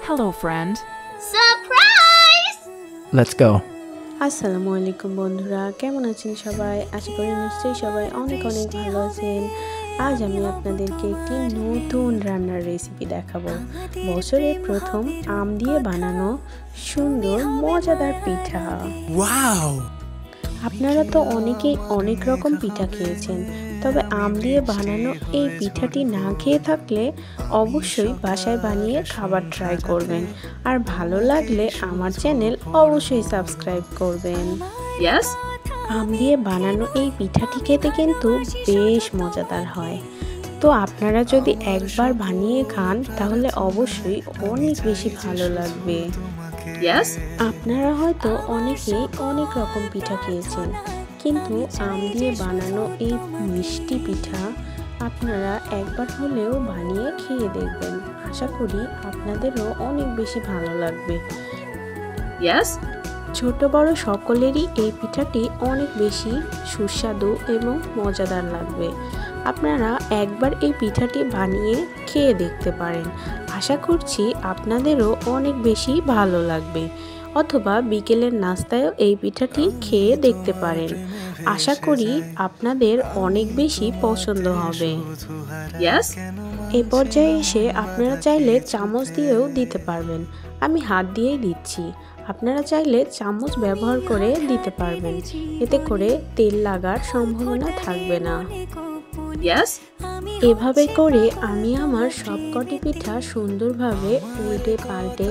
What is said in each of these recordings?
Hello, friend. Surprise! Let's go. আসসালামু আলাইকুম বন্ধুরা, কেমন আছেন সবাই? আশা করি নিশ্চয়ই সবাই অনেক অনেক ভালো আছেন। আজ আমি আপনাদেরকে একটি নতুন রান্নার রেসিপি দেখাবো। বছরের প্রথম আম দিয়ে বানানো সুন্দর মজাদার পিঠা। Wow! আপনারা তো অনেকেই অনেক রকম পিঠা খেয়েছেন, তবে আম দিয়ে বানানো এই পিঠাটি না খেয়ে থাকলে অবশ্যই বাসায় বানিয়ে খাবার ট্রাই করবেন। আর ভালো লাগলে আমার চ্যানেল অবশ্যই সাবস্ক্রাইব করবেন। ইয়েস, আম দিয়ে বানানো এই পিঠাটি খেতে কিন্তু বেশ মজাদার হয়। তো আপনারা যদি একবার বানিয়ে খান তাহলে অবশ্যই অনেক বেশি ভালো লাগবে। ইয়েস, আপনারা হয়তো অনেকেই অনেক রকম পিঠা খেয়েছেন, কিন্তু আম দিয়ে বানানো এই মিষ্টি পিঠা আপনারা একবার হলেও বানিয়ে খেয়ে দেখবেন। আশা করি আপনাদেরও অনেক বেশি ভালো লাগবে। ইয়েস, ছোট বড় সকলেরই এই পিঠাটি অনেক বেশি সুস্বাদু এবং মজাদার লাগবে। আপনারা একবার এই পিঠাটি বানিয়ে খেয়ে দেখতে পারেন। আশা করছি আপনাদেরও অনেক বেশি ভালো লাগবে। অথবা বিকেলের নাস্তায়ও এই পিঠাটি খেয়ে দেখতে পারেন। আশা করি আপনাদের অনেক বেশি পছন্দ হবে। ইয়েস, এই পর্যায়ে এসে আপনারা চাইলে চামচ দিয়েও দিতে পারবেন। আমি হাত দিয়েই দিচ্ছি, আপনারা চাইলে চামচ ব্যবহার করে দিতে পারবেন। এতে করে তেল লাগার সম্ভাবনা থাকবে না। ইয়েস, এভাবে করে আমি আমার সবকটি পিঠা সুন্দরভাবে উল্টে পাল্টে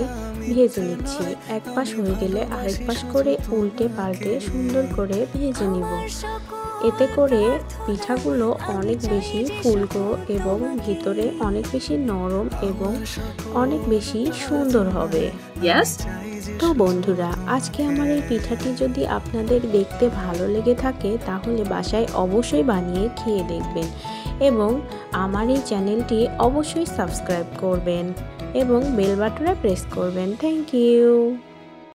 ভেজে নিচ্ছি। এক পাশ হয়ে গেলে আরেক পাশ করে উল্টে পাল্টে সুন্দর করে ভেজে নিব। এতে করে পিঠাগুলো অনেক বেশি ফুলকো এবং ভিতরে অনেক বেশি নরম এবং অনেক বেশি সুন্দর হবে। ইয়েস। তো বন্ধুরা, আজকে আমার এই পিঠাটি যদি আপনাদের দেখতে ভালো লেগে থাকে তাহলে বাসায় অবশ্যই বানিয়ে খেয়ে দেখবেন এবং আমার এই চ্যানেলটি অবশ্যই সাবস্ক্রাইব করবেন এবং বেল বাটনে প্রেস করবেন। Thank you.